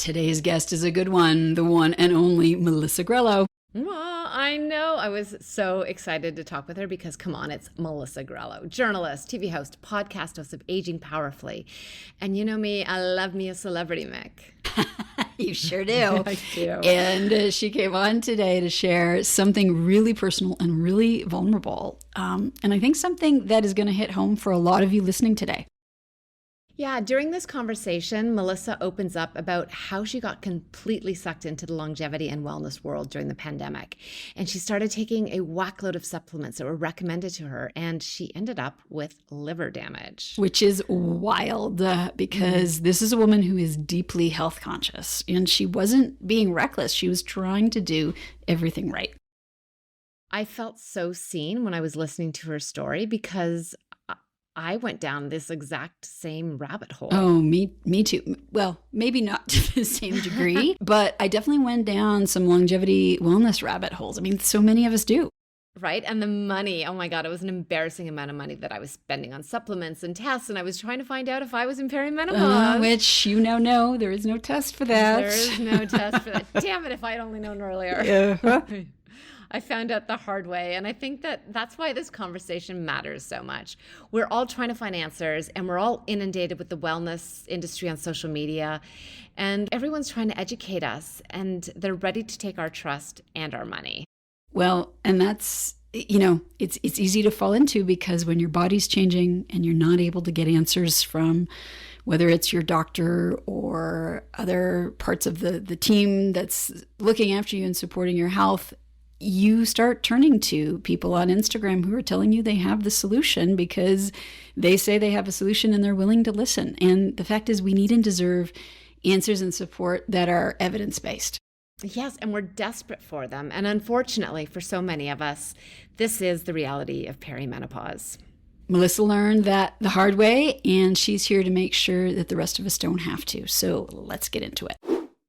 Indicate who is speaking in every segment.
Speaker 1: Today's guest is a good one, the one and only Melissa Grelo.
Speaker 2: Well, I know. I was so excited to talk with her because, come on, it's Melissa Grelo, journalist, TV host, podcast host of Aging Powerfully. And you know me, I love me a celebrity, Mick.
Speaker 1: You sure do.
Speaker 2: I do.
Speaker 1: And she came on today to share something really personal and really vulnerable. And I think something that is going to hit home for a lot of you listening today.
Speaker 2: Yeah, during this conversation, Melissa opens up about how she got completely sucked into the longevity and wellness world during the pandemic. And she started taking a whackload of supplements that were recommended to her, and she ended up with liver damage.
Speaker 1: Which is wild because this is a woman who is deeply health conscious, and she wasn't being reckless. She was trying to do everything right.
Speaker 2: I felt so seen when I was listening to her story because I went down this exact same rabbit hole.
Speaker 1: Oh, me too. Well, maybe not to the same degree, but I definitely went down some longevity wellness rabbit holes. I mean, so many of us do.
Speaker 2: Right? And the money, oh my God, it was an embarrassing amount of money that I was spending on supplements and tests. And I was trying to find out if I was in perimenopause.
Speaker 1: Which no, there is no test for that.
Speaker 2: There is no test for that. Damn it, if I'd only known earlier.
Speaker 1: Yeah.
Speaker 2: I found out the hard way. And I think that that's why this conversation matters so much. We're all trying to find answers, and we're all inundated with the wellness industry on social media. And everyone's trying to educate us, and they're ready to take our trust and our money.
Speaker 1: Well, and that's, it's easy to fall into because when your body's changing and you're not able to get answers from whether it's your doctor or other parts of the team that's looking after you and supporting your health, you start turning to people on Instagram who are telling you they have the solution because they say they have a solution and they're willing to listen. And the fact is we need and deserve answers and support that are evidence-based.
Speaker 2: Yes, and we're desperate for them. And unfortunately, for so many of us, this is the reality of perimenopause.
Speaker 1: Melissa learned that the hard way, and she's here to make sure that the rest of us don't have to. So let's get into it.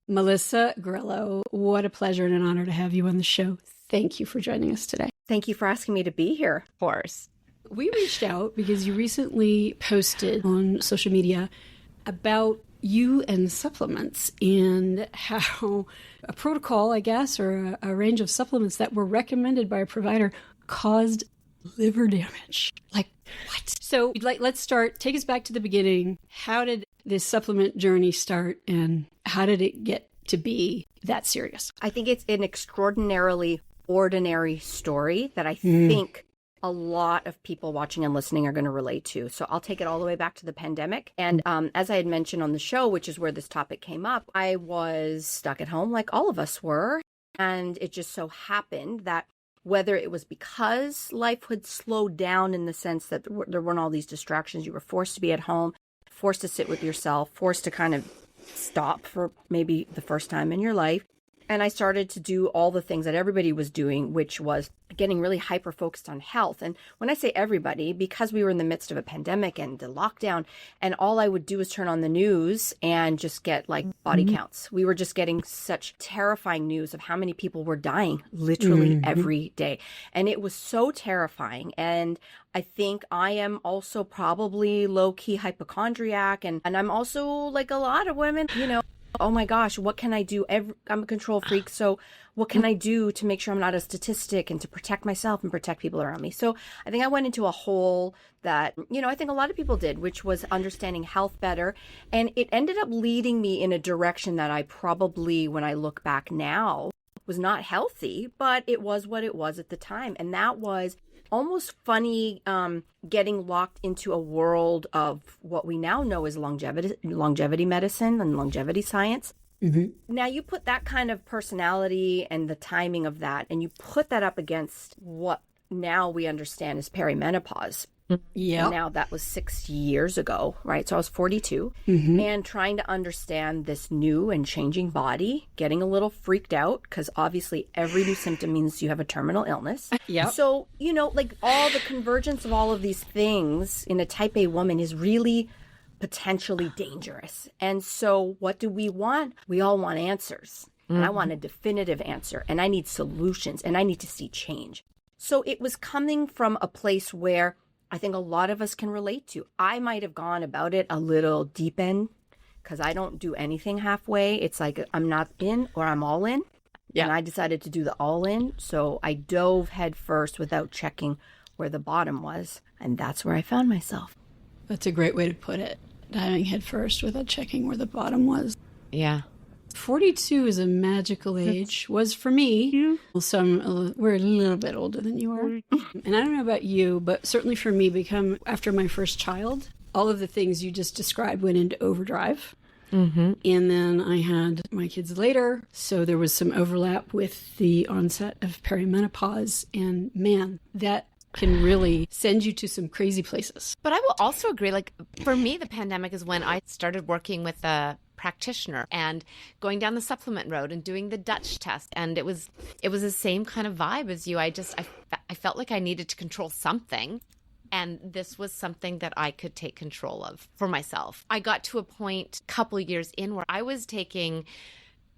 Speaker 1: Melissa Grelo, what a pleasure and an honor to have you on the show. Thank you for joining us today.
Speaker 3: Thank you for asking me to be here, of course.
Speaker 1: We reached out because you recently posted on social media about you and supplements and how a protocol, I guess, or a range of supplements that were recommended by a provider caused liver damage. Like, what? So let's start. Take us back to the beginning. How did this supplement journey start and how did it get to be that serious?
Speaker 3: I think it's an extraordinarily ordinary story that I think a lot of people watching and listening are going to relate to. So I'll take it all the way back to the pandemic. And as I had mentioned on the show, which is where this topic came up, I was stuck at home like all of us were. And it just so happened that whether it was because life had slowed down in the sense that there weren't all these distractions, you were forced to be at home, forced to sit with yourself, forced to kind of stop for maybe the first time in your life. And I started to do all the things that everybody was doing, which was getting really hyper-focused on health. And when I say everybody, because we were in the midst of a pandemic and the lockdown, and all I would do is turn on the news and just get like body counts. We were just getting such terrifying news of how many people were dying literally every day. And it was so terrifying. And I think I am also probably low-key hypochondriac. And I'm also like a lot of women, oh my gosh, what can I do? I'm a control freak. So what can I do to make sure I'm not a statistic and to protect myself and protect people around me? So I think I went into a hole that, I think a lot of people did, which was understanding health better. And it ended up leading me in a direction that I probably, when I look back now, was not healthy, but it was what it was at the time. And that was almost funny, getting locked into a world of what we now know as longevity medicine and longevity science. Now you put that kind of personality and the timing of that, and you put that up against what now we understand as perimenopause.
Speaker 1: Yeah.
Speaker 3: Now that was 6 years ago, right? So I was 42 and trying to understand this new and changing body, getting a little freaked out because obviously every new symptom means you have a terminal illness.
Speaker 1: Yeah.
Speaker 3: So, like all the convergence of all of these things in a type A woman is really potentially dangerous. And so what do we want? We all want answers. And I want a definitive answer, and I need solutions, and I need to see change. So it was coming from a place where I think a lot of us can relate to. I might have gone about it a little deep end because I don't do anything halfway. It's like I'm not in or I'm all in.
Speaker 2: Yeah.
Speaker 3: And I decided to do the all in. So I dove head first without checking where the bottom was. And that's where I found myself.
Speaker 1: That's a great way to put it. Diving head first without checking where the bottom was.
Speaker 2: Yeah.
Speaker 1: 42 is a magical age, was for me. So we're a little bit older than you are. And I don't know about you, but certainly for me, after my first child, all of the things you just described went into overdrive. And then I had my kids later, so there was some overlap with the onset of perimenopause. And man, that can really send you to some crazy places.
Speaker 2: But I will also agree, like for me, the pandemic is when I started working with a practitioner and going down the supplement road and doing the Dutch test. And it was the same kind of vibe as you. I felt like I needed to control something. And this was something that I could take control of for myself. I got to a point a couple years in where I was taking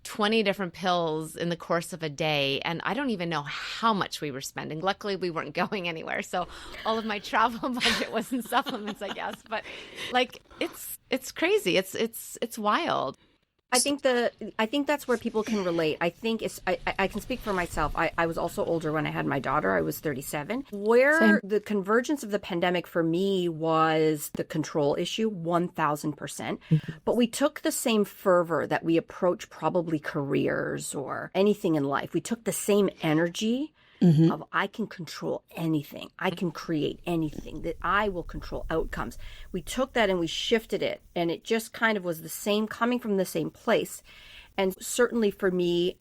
Speaker 2: 20 different pills in the course of a day, and I don't even know how much we were spending. Luckily, we weren't going anywhere, so all of my travel budget was in supplements, I guess. But like, it's crazy. It's wild.
Speaker 3: I think that's where people can relate. I think I can speak for myself. I was also older when I had my daughter. I was 37. Where the convergence of the pandemic for me was the control issue, 1000%. But we took the same fervor that we approach probably careers or anything in life. We took the same energy of I can control anything. I can create anything, that I will control outcomes. We took that and we shifted it, and it just kind of was the same, coming from the same place. And certainly for me,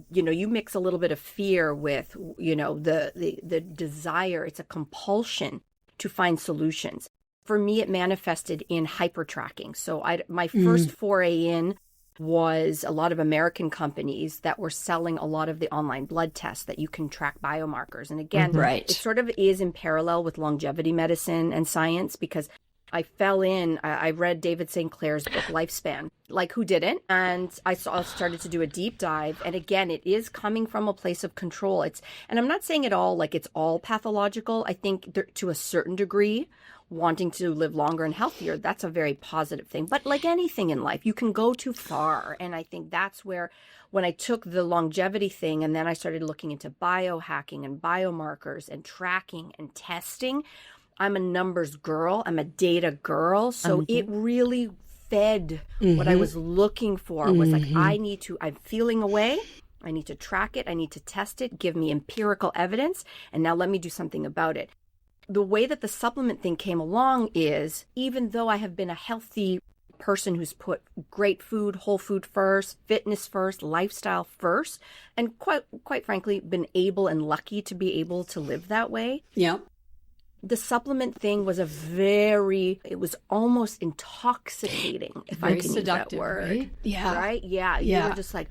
Speaker 3: you mix a little bit of fear with, the desire. It's a compulsion to find solutions. For me, it manifested in hyper tracking. So my first foray in was a lot of American companies that were selling a lot of the online blood tests that you can track biomarkers. And again, it sort of is in parallel with longevity medicine and science, because I read David St. Clair's book, Lifespan. Like, who didn't? And I started to do a deep dive. And again, it is coming from a place of control. And I'm not saying it all like it's all pathological. I think to a certain degree, wanting to live longer and healthier, that's a very positive thing. But like anything in life, you can go too far. And I think that's where, when I took the longevity thing and then I started looking into biohacking and biomarkers and tracking and testing, I'm a numbers girl. I'm a data girl. So it really fed what I was looking for. Was like, I'm feeling a way. I need to track it. I need to test it, give me empirical evidence. And now let me do something about it. The way that the supplement thing came along is, even though I have been a healthy person who's put great food, whole food first, fitness first, lifestyle first, and quite frankly, been able and lucky to be able to live that way.
Speaker 1: Yeah.
Speaker 3: The supplement thing was it was almost intoxicating, if
Speaker 1: Very
Speaker 3: I can
Speaker 1: seductive,
Speaker 3: use that word.
Speaker 1: right? Yeah.
Speaker 3: Right? Yeah. You were just like,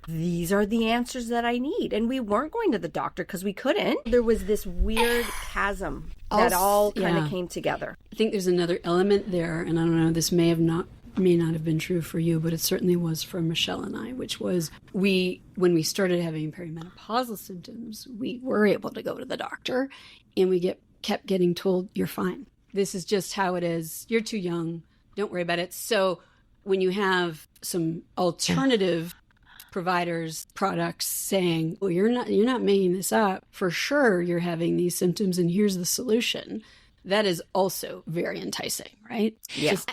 Speaker 3: these are the answers that I need. And we weren't going to the doctor because we couldn't. There was this weird chasm that all kind of came together.
Speaker 1: I think there's another element there, and I don't know, this may not have been true for you, but it certainly was for Michelle and I, which was when we started having perimenopausal symptoms, we were able to go to the doctor, and we kept getting told, you're fine. This is just how it is. You're too young. Don't worry about it. So when you have some alternative providers, products saying, well, you're not making this up. For sure, you're having these symptoms, and here's the solution. That is also very enticing, right?
Speaker 3: Yeah.
Speaker 1: Just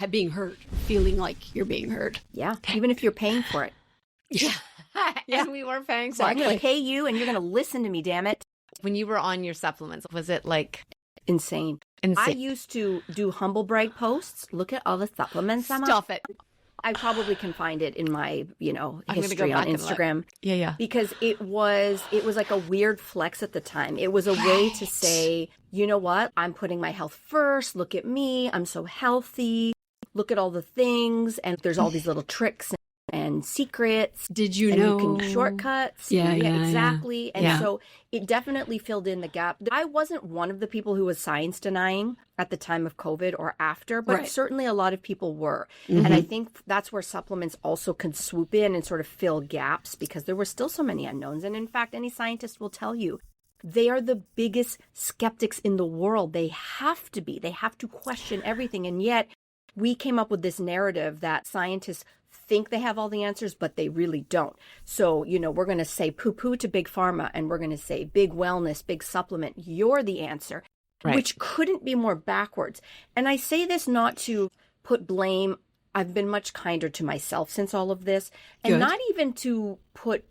Speaker 1: being heard, feeling like you're being heard.
Speaker 3: Yeah. Even if you're paying for it.
Speaker 2: Yeah. And we were paying
Speaker 3: So
Speaker 2: for
Speaker 3: I'm
Speaker 2: it.
Speaker 3: going to pay you and you're going to listen to me, damn it.
Speaker 2: When you were on your supplements, was it like
Speaker 3: Insane. I used to do humble brag posts. Look at all the supplements I'm on.
Speaker 2: Stop it.
Speaker 3: I probably can find it in my,
Speaker 2: I'm gonna go
Speaker 3: history
Speaker 2: back
Speaker 3: on
Speaker 2: and look.
Speaker 3: Instagram.
Speaker 2: Yeah.
Speaker 3: Because it was like a weird flex at the time. It was a way to say, you know what? I'm putting my health first. Look at me. I'm so healthy. Look at all the things. And there's all these little tricks and secrets.
Speaker 1: Did you
Speaker 3: and
Speaker 1: know?
Speaker 3: You can shortcuts.
Speaker 1: Yeah,
Speaker 3: exactly.
Speaker 1: Yeah.
Speaker 3: And so it definitely filled in the gap. I wasn't one of the people who was science denying at the time of COVID or after, but certainly a lot of people were. And I think that's where supplements also can swoop in and sort of fill gaps, because there were still so many unknowns. And in fact, any scientist will tell you, they are the biggest skeptics in the world. They have to be. They have to question everything. And yet, we came up with this narrative that scientists think they have all the answers, but they really don't. So, we're going to say poo-poo to big pharma, and we're going to say big wellness, big supplement. You're the answer,
Speaker 2: Right.
Speaker 3: which couldn't be more backwards. And I say this not to put blame. I've been much kinder to myself since all of this, and
Speaker 1: Good.
Speaker 3: not even to put,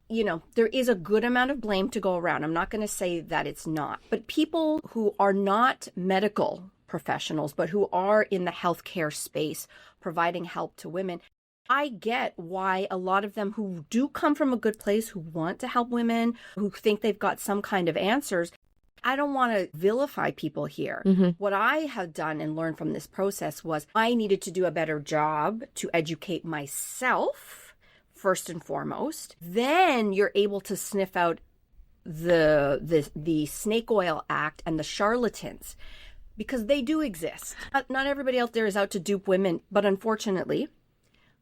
Speaker 3: there is a good amount of blame to go around. I'm not going to say that it's not, but people who are not medical professionals, but who are in the healthcare space, providing help to women, I get why a lot of them who do come from a good place, who want to help women, who think they've got some kind of answers. I don't want to vilify people here. What I have done and learned from this process was I needed to do a better job to educate myself, first and foremost. Then you're able to sniff out the snake oil act and the charlatans, because they do exist. Not everybody out there is out to dupe women, but unfortunately,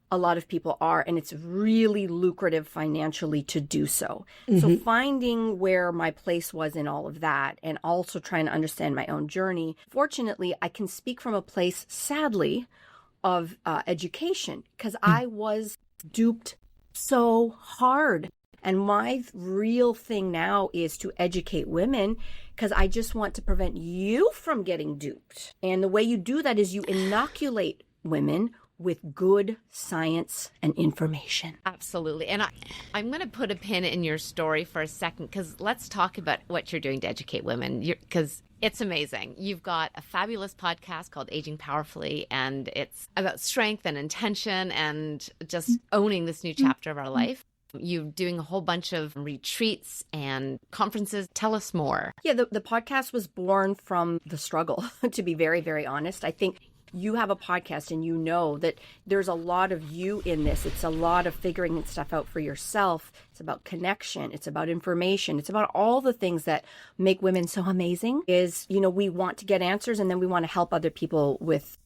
Speaker 3: a lot of people are, and it's really lucrative financially to do so. So finding where my place was in all of that, and also trying to understand my own journey. Fortunately, I can speak from a place, sadly, of education, because I was duped so hard. And my real thing now is to educate women, because I just want to prevent you from getting duped. And the way you do that is you inoculate women with good science and information.
Speaker 2: Absolutely. And I'm going to put a pin in your story for a second, because let's talk about what you're doing to educate women, because it's amazing. You've got a fabulous podcast called Aging Powerfully, and it's about strength and intention and just owning this new chapter of our life. You're doing a whole bunch of retreats and conferences. Tell us more.
Speaker 3: Yeah, the podcast was born from the struggle, to be very, very honest. I think you have a podcast and you know that there's a lot of you in this. It's a lot of figuring stuff out for yourself. It's about connection. It's about information. It's about all the things that make women so amazing is, we want to get answers, and then we want to help other people with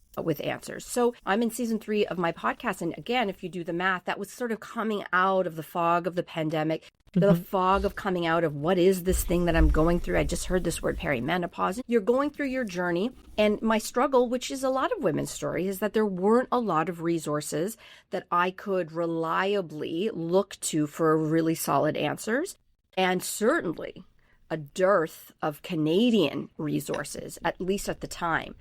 Speaker 3: answers. So I'm in season 3 of my podcast. And again, if you do the math, that was sort of coming out of the fog of the pandemic, the fog of coming out of what is this thing that I'm going through. I just heard this word, perimenopause. You're going through your journey. And my struggle, which is a lot of women's story, is that there weren't a lot of resources that I could reliably look to for really solid answers. And certainly a dearth of Canadian resources, at least at the time.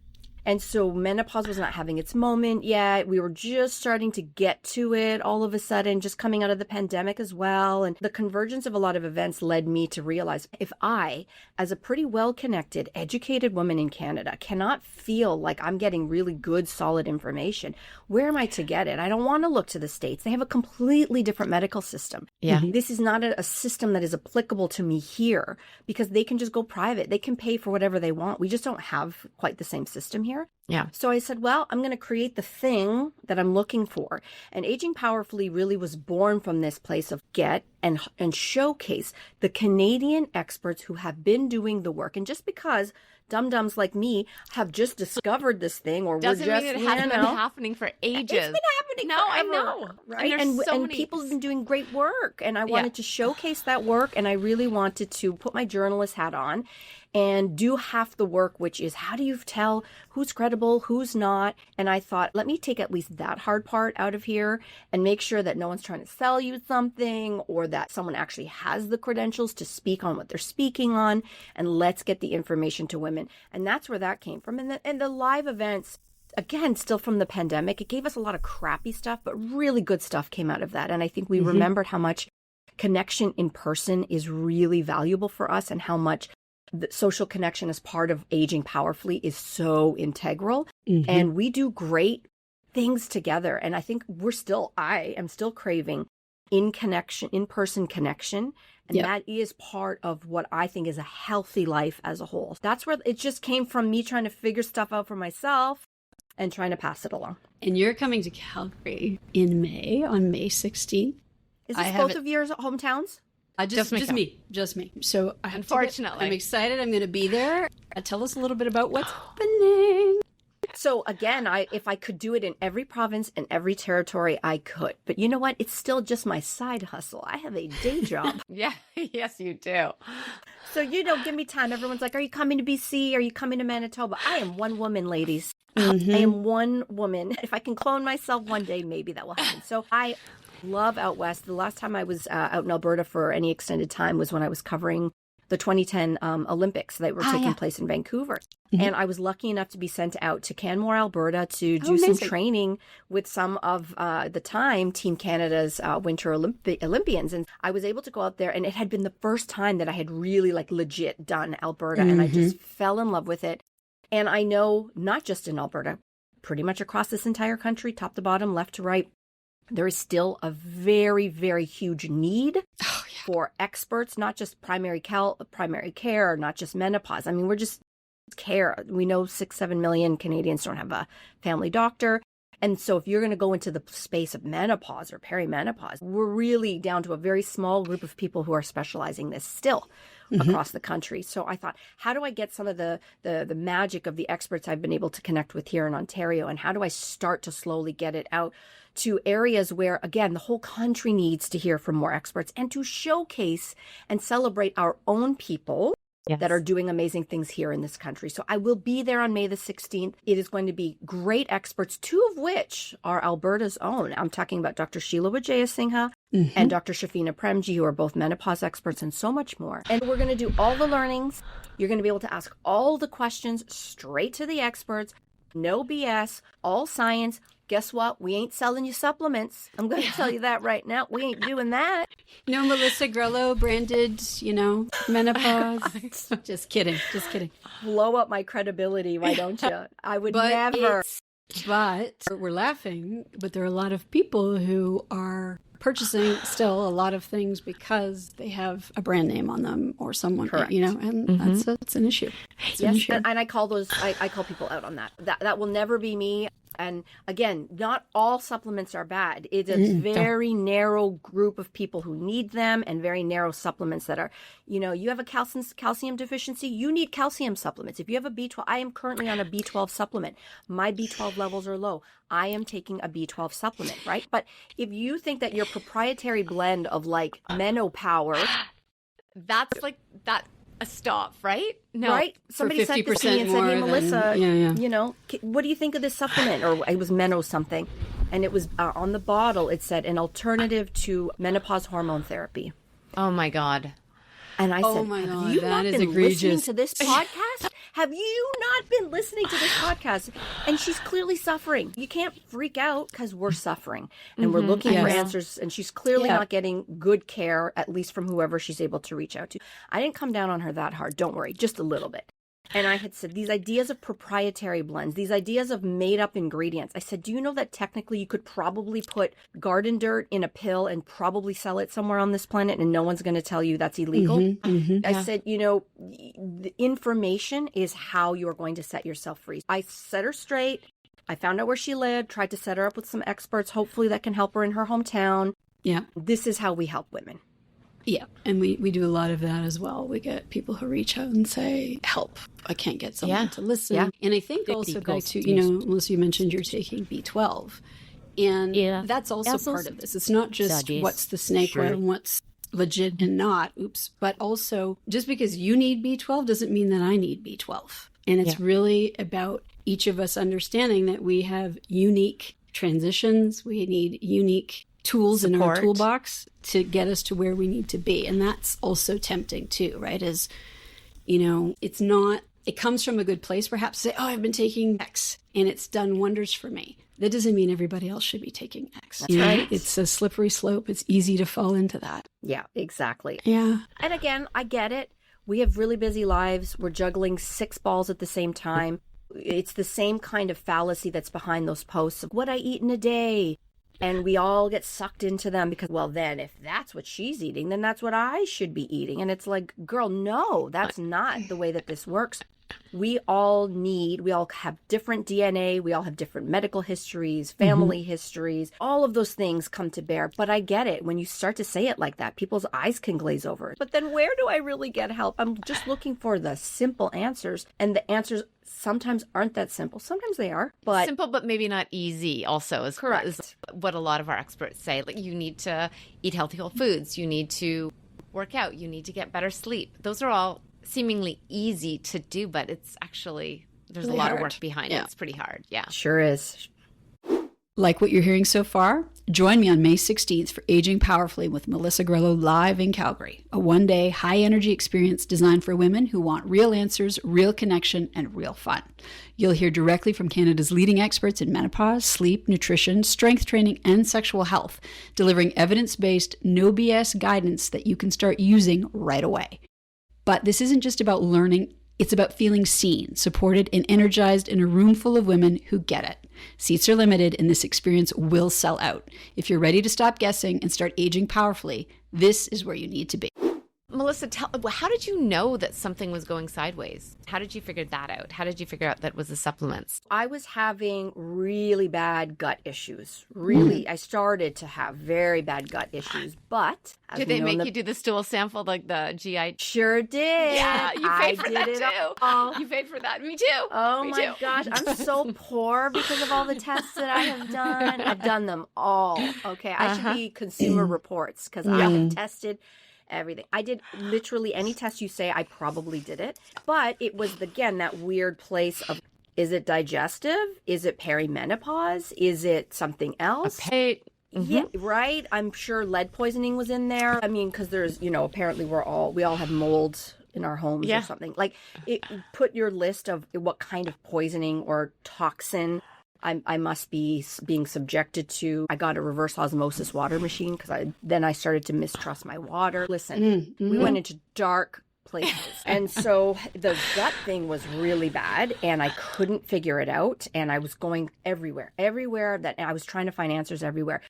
Speaker 3: And so menopause was not having its moment yet. We were just starting to get to it all of a sudden, just coming out of the pandemic as well. And the convergence of a lot of events led me to realize, if I, as a pretty well-connected, educated woman in Canada, cannot feel like I'm getting really good, solid information, where am I to get it? I don't want to look to the States. They have a completely different medical system.
Speaker 2: Yeah.
Speaker 3: This is not a system that is applicable to me here, because they can just go private. They can pay for whatever they want. We just don't have quite the same system here.
Speaker 2: Yeah.
Speaker 3: So I said, well, I'm going to create the thing that I'm looking for. And Aging Powerfully really was born from this place of get and showcase the Canadian experts who have been doing the work. And just because dum-dums like me have just discovered this thing, or
Speaker 2: Doesn't
Speaker 3: we're just,
Speaker 2: mean it hasn't been happening for ages.
Speaker 3: It's been happening
Speaker 2: No, I
Speaker 3: forever,
Speaker 2: know.
Speaker 3: right?
Speaker 2: And there's so
Speaker 3: And
Speaker 2: many-
Speaker 3: people have been doing great work. And I wanted to showcase that work. And I really wanted to put my journalist hat on and do half the work, which is, how do you tell who's credible, who's not? And I thought, let me take at least that hard part out of here and make sure that no one's trying to sell you something, or that someone actually has the credentials to speak on what they're speaking on. And let's get the information to women. And that's where that came from. And the live events, again, still from the pandemic, it gave us a lot of crappy stuff, but really good stuff came out of that. And I think we remembered how much connection in person is really valuable for us, and how much the social connection as part of Aging Powerfully is so integral. And we do great things together. And I think I am still craving in-person connection. And that is part of what I think is a healthy life as a whole. That's where it just came from, me trying to figure stuff out for myself and trying to pass it along.
Speaker 1: And you're coming to Calgary in May, on May 16th.
Speaker 3: Is this both of your hometowns?
Speaker 1: Just me. So
Speaker 2: Unfortunately.
Speaker 1: I'm excited. I'm going to be there. Tell us a little bit about what's happening.
Speaker 3: So again, if I could do it in every province and every territory, I could. But you know what? It's still just my side hustle. I have a day job.
Speaker 2: Yeah. Yes, you do.
Speaker 3: So, give me time. Everyone's like, are you coming to BC? Are you coming to Manitoba? I am one woman, ladies. I am one woman. If I can clone myself one day, maybe that will happen. So I love out west. The last time I was out in Alberta for any extended time was when I was covering the 2010 Olympics that were taking place in Vancouver. And I was lucky enough to be sent out to Canmore, Alberta to do some training with some of the time Team Canada's Winter Olympians. And I was able to go out there, and it had been the first time that I had really like legit done Alberta. And I just fell in love with it. And I know not just in Alberta, pretty much across this entire country, top to bottom, left to right, there is still a very, very huge need for experts, not just primary care, not just menopause. I mean, we're just care. We know 6-7 million Canadians don't have a family doctor. And so if you're going to go into the space of menopause or perimenopause, we're really down to a very small group of people who are specializing this still across the country. So I thought, how do I get some of the magic of the experts I've been able to connect with here in Ontario? And how do I start to slowly get it out to areas where, again, the whole country needs to hear from more experts, and to showcase and celebrate our own people that are doing amazing things here in this country. So I will be there on May the 16th. It is going to be great experts, two of which are Alberta's own. I'm talking about Dr. Sheila Vijayasinghe and Dr. Shafina Premji, who are both menopause experts, and so much more. And we're going to do all the learnings. You're going to be able to ask all the questions straight to the experts. No BS, all science. Guess what? We ain't selling you supplements. I'm going to tell you that right now. We ain't doing that.
Speaker 1: No Melissa Grelo branded, menopause. Just kidding.
Speaker 3: Blow up my credibility, why don't you? I would never.
Speaker 1: But we're laughing, but there are a lot of people who are purchasing still a lot of things because they have a brand name on them or someone, and that's an issue.
Speaker 3: And I call people out on that. That will never be me. And again, not all supplements are bad. It is a very narrow group of people who need them, and very narrow supplements that are, you have a calcium deficiency, you need calcium supplements. If you have a B12, I am currently on a B12 supplement. My B12 levels are low. I am taking a B12 supplement, right? But if you think that your proprietary blend of like Menopause,
Speaker 2: that's like that. A stop, right?
Speaker 3: No, right? Somebody sent this to me and said, "Hey, Melissa, what do you think of this supplement?" Or it was Meno something, and it was on the bottle. It said an alternative to menopause hormone therapy.
Speaker 2: Oh my God!
Speaker 3: And I said,
Speaker 1: "Oh my God,
Speaker 3: have you not been
Speaker 1: egregious.
Speaker 3: Listening to this podcast? Have you not been listening to this podcast?" And she's clearly suffering. You can't freak out because we're suffering and we're looking for answers. And she's clearly not getting good care, at least from whoever she's able to reach out to. I didn't come down on her that hard. Don't worry, just a little bit. And I had said, these ideas of proprietary blends, these ideas of made up ingredients. I said, do you know that technically you could probably put garden dirt in a pill and probably sell it somewhere on this planet and no one's going to tell you that's illegal? I said, the information is how you're going to set yourself free. I set her straight. I found out where she lived, tried to set her up with some experts, hopefully that can help her in her hometown.
Speaker 1: Yeah.
Speaker 3: This is how we help women.
Speaker 1: Yeah, and we do a lot of that as well. We get people who reach out and say, help, I can't get someone to listen. Yeah. And I think also back to, Melissa, you mentioned you're taking B12. And that's also part of this. It's not just what's the snake oil and what's legit and not, but also just because you need B12 doesn't mean that I need B12. And it's really about each of us understanding that we have unique transitions. We need unique tools in our toolbox to get us to where we need to be. And that's also tempting too, right? It comes from a good place perhaps to say, oh, I've been taking X and it's done wonders for me. That doesn't mean everybody else should be taking X.
Speaker 3: That's right.
Speaker 1: It's a slippery slope. It's easy to fall into that.
Speaker 3: Yeah, exactly.
Speaker 1: Yeah.
Speaker 3: And again, I get it. We have really busy lives. We're juggling 6 balls at the same time. It's the same kind of fallacy that's behind those posts of what I eat in a day. And we all get sucked into them because, well, then if that's what she's eating, then that's what I should be eating. And it's like, girl, no, that's not the way that this works. We all have different DNA. We all have different medical histories, family histories. All of those things come to bear. But I get it. When you start to say it like that, people's eyes can glaze over. But then where do I really get help? I'm just looking for the simple answers. And the answers sometimes aren't that simple. Sometimes they are. But
Speaker 2: simple, but maybe not easy also is
Speaker 3: correct.
Speaker 2: Is what a lot of our experts say. Like, you need to eat healthy whole foods. You need to work out. You need to get better sleep. Those are all seemingly easy to do, but it's actually there's
Speaker 1: Really
Speaker 2: a lot of
Speaker 1: hard.
Speaker 2: work behind it. It's pretty hard. Yeah.
Speaker 3: Sure is.
Speaker 1: Like what you're hearing so far? Join me on May 16th for Aging Powerfully with Melissa Grelo live in Calgary, a one-day high-energy experience designed for women who want real answers, real connection, and real fun. You'll hear directly from Canada's leading experts in menopause, sleep, nutrition, strength training, and sexual health, delivering evidence-based, no BS guidance that you can start using right away. But this isn't just about learning, it's about feeling seen, supported, and energized in a room full of women who get it. Seats are limited and this experience will sell out. If you're ready to stop guessing and start aging powerfully, this is where you need to be.
Speaker 2: Melissa, how did you know that something was going sideways? How did you figure that out? How did you figure out that it was the supplements?
Speaker 3: I was having really bad gut issues. Really, I started to have very bad gut issues. But
Speaker 2: Did they make you do the stool sample, like the GI?
Speaker 3: Sure did.
Speaker 2: Yeah, you paid for that too.
Speaker 3: You
Speaker 2: You paid for that. Me too.
Speaker 3: Oh
Speaker 2: Me
Speaker 3: my
Speaker 2: too.
Speaker 3: gosh, I'm so poor because of all the tests that I have done. I've done them all. Okay, I should be Consumer Reports because I have tested everything. I did literally any test you say, I probably did it. But it was, again, that weird place of, is it digestive? Is it perimenopause? Is it something else? Yeah, right. I'm sure lead poisoning was in there. I mean, because there's, apparently we all have mold in our homes or something. Like, put your list of what kind of poisoning or toxin I must be being subjected to. I got a reverse osmosis water machine because I started to mistrust my water. Listen, we went into dark places. And so the gut thing was really bad and I couldn't figure it out. And I was going everywhere that I was trying to find answers everywhere.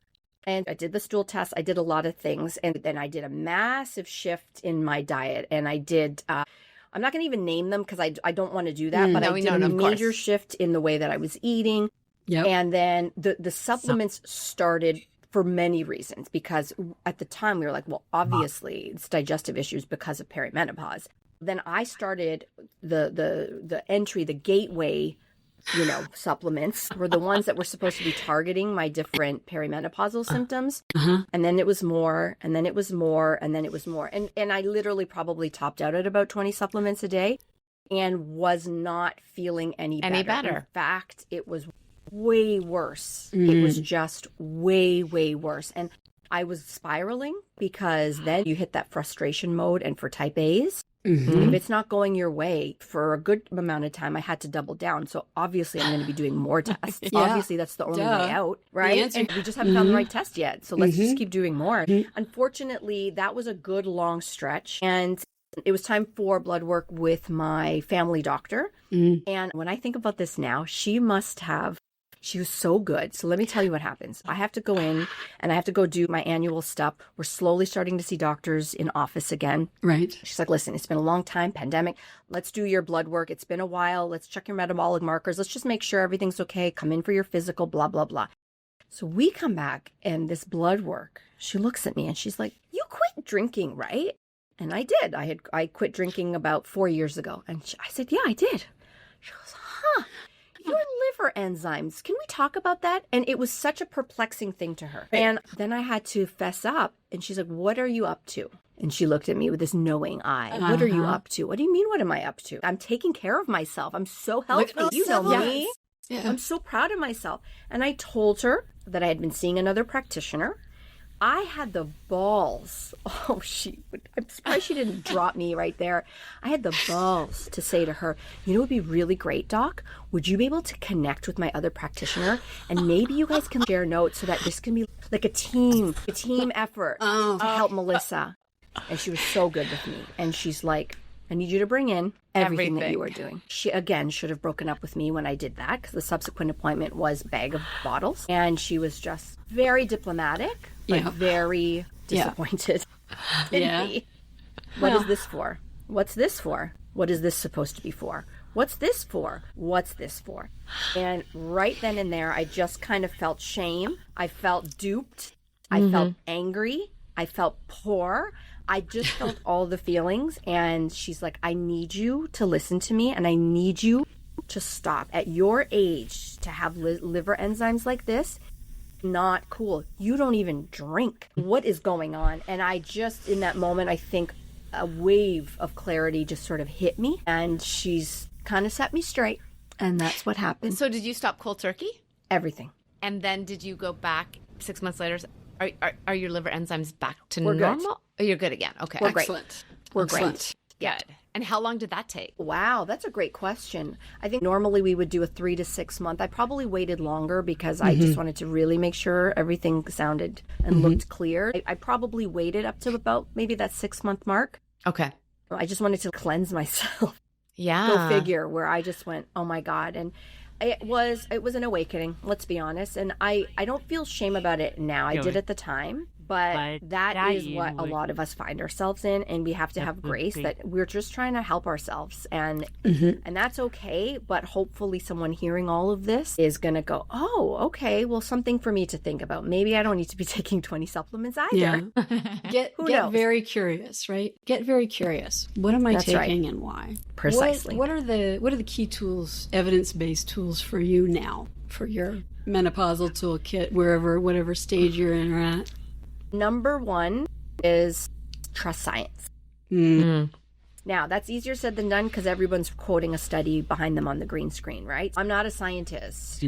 Speaker 3: And I did the stool test. I did a lot of things. And then I did a massive shift in my diet. And I did, I'm not going to even name them because I don't want to do that. But I did a major shift in the way that I was eating. Yep. And then the supplements started for many reasons, because at the time we were like, well, obviously it's digestive issues because of perimenopause. Then I started the gateway, supplements were the ones that were supposed to be targeting my different perimenopausal symptoms. And then it was more, and then it was more, and then it was more. And I literally probably topped out at about 20 supplements a day and was not feeling any better. In fact, it was way worse. It was just way, way worse. And I was spiraling because then you hit that frustration mode. And for type A's, if it's not going your way for a good amount of time, I had to double down. So obviously I'm going to be doing more tests. Obviously that's the only way out, right? And we just haven't found the right test yet. So let's just keep doing more. Unfortunately, that was a good long stretch. And it was time for blood work with my family doctor. And when I think about this now, she was so good. So let me tell you what happens. I have to go in and I have to go do my annual stuff. We're slowly starting to see doctors in office again.
Speaker 1: Right.
Speaker 3: She's like, listen, it's been a long time, pandemic. Let's do your blood work. It's been a while. Let's check your metabolic markers. Let's just make sure everything's okay. Come in for your physical, blah, blah, blah. So we come back and this blood work, she looks at me and she's like, you quit drinking, right? And I did. I quit drinking about 4 years ago. And I said, yeah, I did. She goes, huh. Your liver enzymes. Can we talk about that? And it was such a perplexing thing to her. And then I had to fess up. And she's like, what are you up to? And she looked at me with this knowing eye. What are you up to? What do you mean, what am I up to? I'm taking care of myself. I'm so healthy. You know me. Yeah. I'm so proud of myself. And I told her that I had been seeing another practitioner. I had the balls. I'm surprised she didn't drop me right there. I had the balls to say to her, it would be really great, Doc. Would you be able to connect with my other practitioner? And maybe you guys can share notes so that this can be like a team effort to help Melissa. And she was so good with me. And she's like, I need you to bring in everything that you are doing. She, again, should have broken up with me when I did that because the subsequent appointment was bag of bottles. And she was just very diplomatic, but very disappointed in me. What is this for? What's this for? What is this supposed to be for? What's this for? What's this for? And right then and there, I just kind of felt shame. I felt duped. I felt angry. I felt poor. I just felt all the feelings. And she's like, I need you to listen to me and I need you to stop. At your age, to have liver enzymes like this, not cool. You don't even drink. What is going on? And I just, in that moment, I think a wave of clarity just sort of hit me. And she's kind of set me straight. And that's what happened.
Speaker 2: So did you stop cold turkey?
Speaker 3: Everything.
Speaker 2: And then did you go back 6 months later? Are your liver enzymes back to
Speaker 3: We're
Speaker 2: normal?
Speaker 3: good.
Speaker 2: Oh, you're good again. Okay.
Speaker 3: We're great.
Speaker 1: Excellent.
Speaker 3: We're
Speaker 1: Excellent.
Speaker 3: great.
Speaker 2: Good. And how long did that take?
Speaker 3: Wow, that's a great question. I think normally we would do a 3 to 6 month. I probably waited longer because I just wanted to really make sure everything sounded and looked clear. I probably waited up to about maybe that 6 month mark.
Speaker 2: Okay.
Speaker 3: I just wanted to cleanse myself.
Speaker 2: Yeah.
Speaker 3: Go figure, where I just went, oh my God. And it was an awakening, let's be honest. And I don't feel shame about it now. I did at the time. But that is what a lot of us find ourselves in, and we have to have grace that we're just trying to help ourselves, and that's okay. But hopefully, someone hearing all of this is gonna go, "Oh, okay, well, something for me to think about. Maybe I don't need to be taking 20 supplements either."
Speaker 1: Yeah. Get
Speaker 3: knows?
Speaker 1: very curious, right? Get very curious. What am I
Speaker 3: That's
Speaker 1: taking
Speaker 3: right.
Speaker 1: and why?
Speaker 3: Precisely.
Speaker 1: What are the key tools, evidence-based tools for you now for your menopausal toolkit, whatever stage you're in or at?
Speaker 3: Number one is trust science. Now, that's easier said than done because everyone's quoting a study behind them on the green screen, right? I'm not a scientist.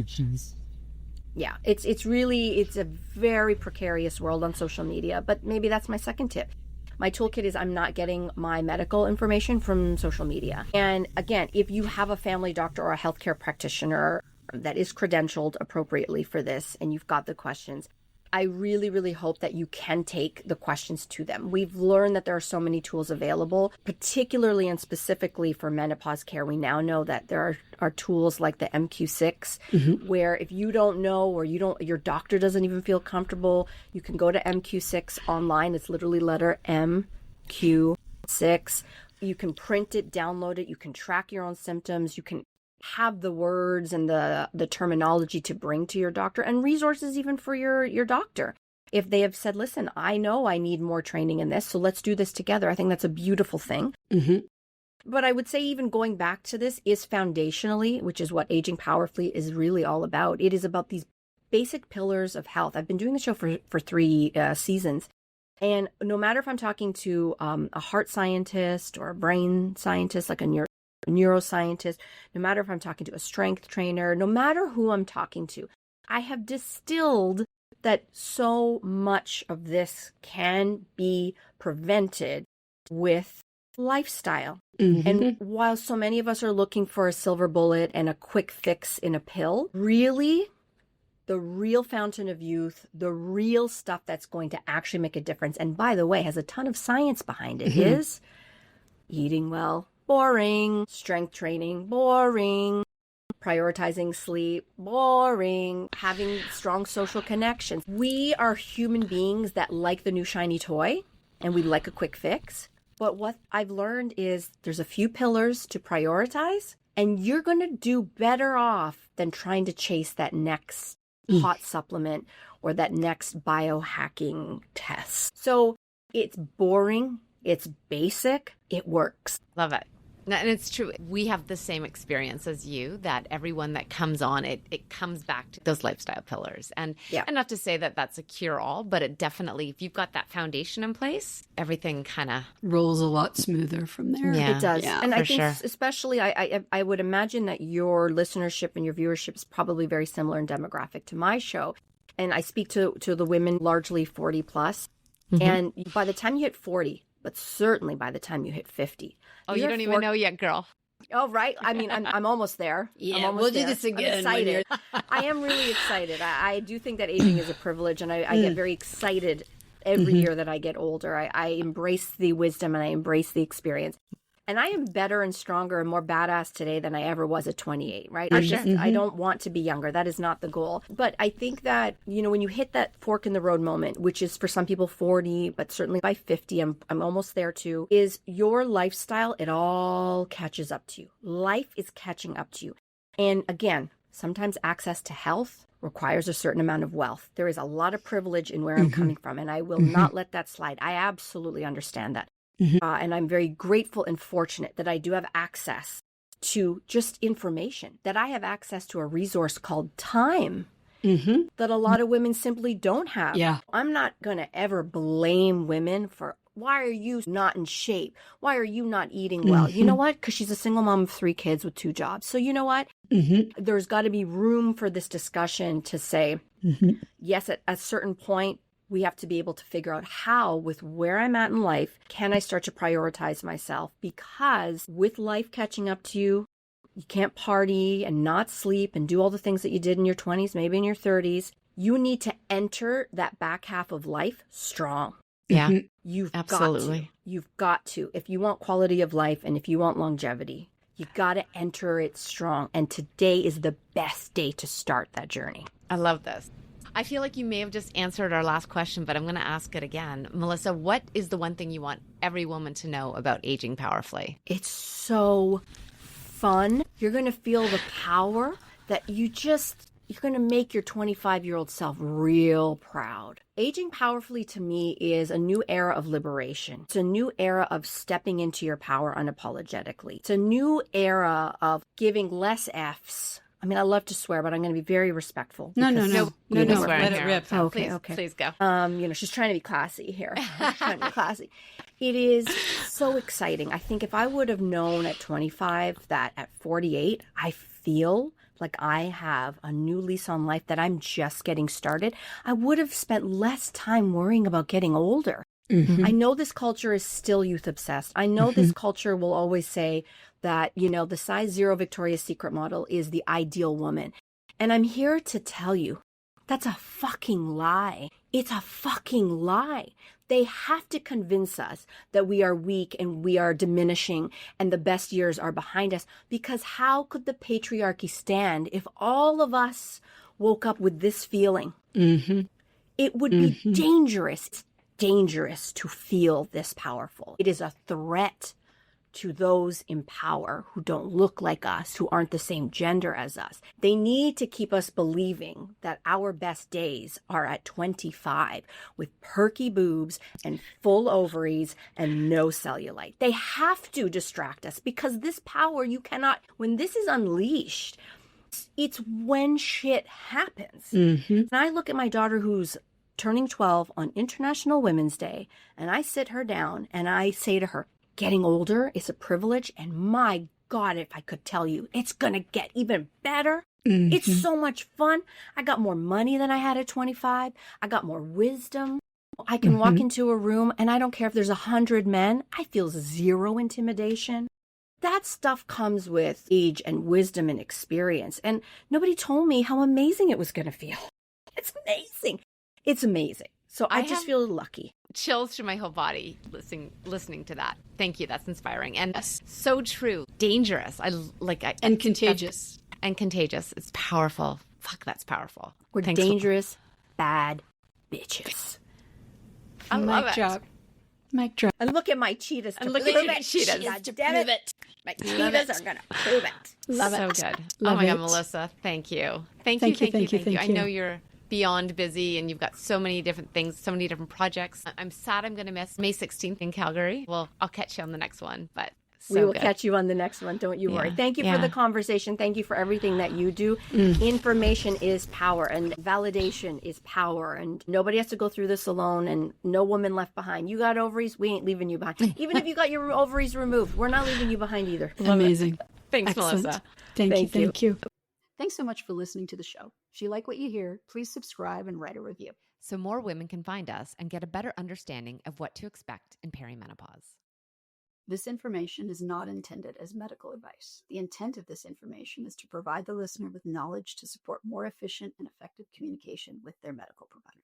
Speaker 3: Yeah, it's a very precarious world on social media, but maybe that's my second tip. My toolkit is I'm not getting my medical information from social media. And again, if you have a family doctor or a healthcare practitioner that is credentialed appropriately for this and you've got the questions, I really, really hope that you can take the questions to them. We've learned that there are so many tools available, particularly and specifically for menopause care. We now know that there are tools like the MQ6, where if you don't know or your doctor doesn't even feel comfortable, you can go to MQ6 online. It's literally letter MQ6. You can print it, download it. You can track your own symptoms. You can have the words and the terminology to bring to your doctor, and resources even for your doctor. If they have said, listen, I know I need more training in this, so let's do this together. I think that's a beautiful thing. But I would say even going back to this is foundationally, which is what Aging Powerfully is really all about. It is about these basic pillars of health. I've been doing the show for 3 seasons. And no matter if I'm talking to a heart scientist or a brain scientist, like a neuroscientist, no matter if I'm talking to a strength trainer, no matter who I'm talking to, I have distilled that so much of this can be prevented with lifestyle. And while so many of us are looking for a silver bullet and a quick fix in a pill, really the real fountain of youth, the real stuff that's going to actually make a difference, and by the way, has a ton of science behind it, is eating well. Boring. Strength training, boring. Prioritizing sleep, boring. Having strong social connections. We are human beings that like the new shiny toy, and we like a quick fix. But what I've learned is there's a few pillars to prioritize, and you're going to do better off than trying to chase that next hot supplement or that next biohacking test. So it's boring. It's basic. It works.
Speaker 2: Love it. And it's true. We have the same experience as you, that everyone that comes on, it comes back to those lifestyle pillars. And not to say that that's a cure-all, but it definitely, if you've got that foundation in place, everything kind of
Speaker 1: rolls a lot smoother from there.
Speaker 2: Yeah.
Speaker 3: It does.
Speaker 1: Yeah,
Speaker 3: and I
Speaker 2: for
Speaker 3: think
Speaker 2: sure.
Speaker 3: especially, I would imagine that your listenership and your viewership is probably very similar in demographic to my show. And I speak to the women largely 40 plus. And by the time you hit 40, but certainly by the time you hit 50.
Speaker 2: Oh, you don't even know yet, girl.
Speaker 3: Oh, right. I mean, I'm almost there.
Speaker 1: Yeah,
Speaker 3: I'm almost
Speaker 1: we'll do
Speaker 3: there.
Speaker 1: this again
Speaker 3: I'm
Speaker 1: when
Speaker 3: excited. I am really excited. I do think that aging is a privilege, and I get very excited every year that I get older. I embrace the wisdom and I embrace the experience. And I am better and stronger and more badass today than I ever was at 28, right? I don't want to be younger. That is not the goal. But I think that, when you hit that fork in the road moment, which is for some people 40, but certainly by 50, I'm almost there too, is your lifestyle, it all catches up to you. Life is catching up to you. And again, sometimes access to health requires a certain amount of wealth. There is a lot of privilege in where I'm coming from, and I will not let that slide. I absolutely understand that. And I'm very grateful and fortunate that I do have access to just information, that I have access to a resource called time that a lot of women simply don't have.
Speaker 1: Yeah.
Speaker 3: I'm not going to ever blame women for, why are you not in shape? Why are you not eating well? You know what? Because she's a single mom of 3 kids with 2 jobs. So you know what? There's got to be room for this discussion to say, yes, at a certain point, we have to be able to figure out how, with where I'm at in life, can I start to prioritize myself? Because with life catching up to you, you can't party and not sleep and do all the things that you did in your 20s, maybe in your 30s. You need to enter that back half of life strong.
Speaker 2: Yeah,
Speaker 3: You've
Speaker 2: absolutely.
Speaker 3: got to. You've got to. If you want quality of life and if you want longevity, you got to enter it strong. And today is the best day to start that journey.
Speaker 2: I love this. I feel like you may have just answered our last question, but I'm going to ask it again. Melissa, what is the one thing you want every woman to know about aging powerfully?
Speaker 3: It's so fun. You're going to feel the power that you're going to make your 25-year-old self real proud. Aging powerfully to me is a new era of liberation. It's a new era of stepping into your power unapologetically. It's a new era of giving less F's. I mean, I love to swear, but I'm going to be very respectful.
Speaker 1: No.
Speaker 2: Let it rip.
Speaker 3: Okay.
Speaker 2: Please go.
Speaker 3: She's trying to be classy here. She's trying to be classy. It is so exciting. I think if I would have known at 25 that at 48, I feel like I have a new lease on life, that I'm just getting started, I would have spent less time worrying about getting older. I know this culture is still youth obsessed. I know this culture will always say that, the size 0 Victoria's Secret model is the ideal woman. And I'm here to tell you, that's a fucking lie. It's a fucking lie. They have to convince us that we are weak and we are diminishing and the best years are behind us, because how could the patriarchy stand if all of us woke up with this feeling? It would be dangerous. It's dangerous to feel this powerful. It is a threat to those in power who don't look like us, who aren't the same gender as us. They need to keep us believing that our best days are at 25 with perky boobs and full ovaries and no cellulite. They have to distract us, because this power, you cannot, when this is unleashed, it's when shit happens. And I look at my daughter who's turning 12 on International Women's Day, and I sit her down and I say to her, getting older is a privilege, and my God, if I could tell you, it's going to get even better. It's so much fun. I got more money than I had at 25. I got more wisdom. I can walk into a room and I don't care if there's 100 men. I feel zero intimidation. That stuff comes with age and wisdom and experience. And nobody told me how amazing it was going to feel. It's amazing. It's amazing. So I just feel lucky.
Speaker 2: Chills through my whole body listening to that. Thank you. That's inspiring. And so true. Dangerous. And
Speaker 1: contagious.
Speaker 2: And contagious. It's powerful. Fuck, that's powerful.
Speaker 3: We're dangerous, bad bitches.
Speaker 2: I love it.
Speaker 1: Drop. Mic drop.
Speaker 3: And look at my cheetahs.
Speaker 2: And look at your cheetahs.
Speaker 3: God damn it. My cheetahs are going to prove it.
Speaker 1: Love
Speaker 2: so
Speaker 1: it.
Speaker 2: Good.
Speaker 1: Love
Speaker 2: oh my God,
Speaker 1: it.
Speaker 2: Melissa. Thank you. Thank
Speaker 1: you.
Speaker 2: you. I know you're beyond busy and you've got so many different things, so many different projects. I'm sad I'm going to miss May 16th in Calgary. Well, I'll catch you on the next one, but
Speaker 3: we will catch you on the next one. Don't you worry. Thank you for the conversation. Thank you for everything that you do. Information is power, and validation is power, and nobody has to go through this alone, and no woman left behind. You got ovaries, we ain't leaving you behind. Even if you got your ovaries removed, we're not leaving you behind either.
Speaker 1: Amazing.
Speaker 2: Thanks,
Speaker 1: Excellent.
Speaker 2: Melissa.
Speaker 1: Thank you. Thanks so much for listening to the show. If you like what you hear, please subscribe and write a review,
Speaker 2: so more women can find us and get a better understanding of what to expect in perimenopause.
Speaker 1: This information is not intended as medical advice. The intent of this information is to provide the listener with knowledge to support more efficient and effective communication with their medical provider.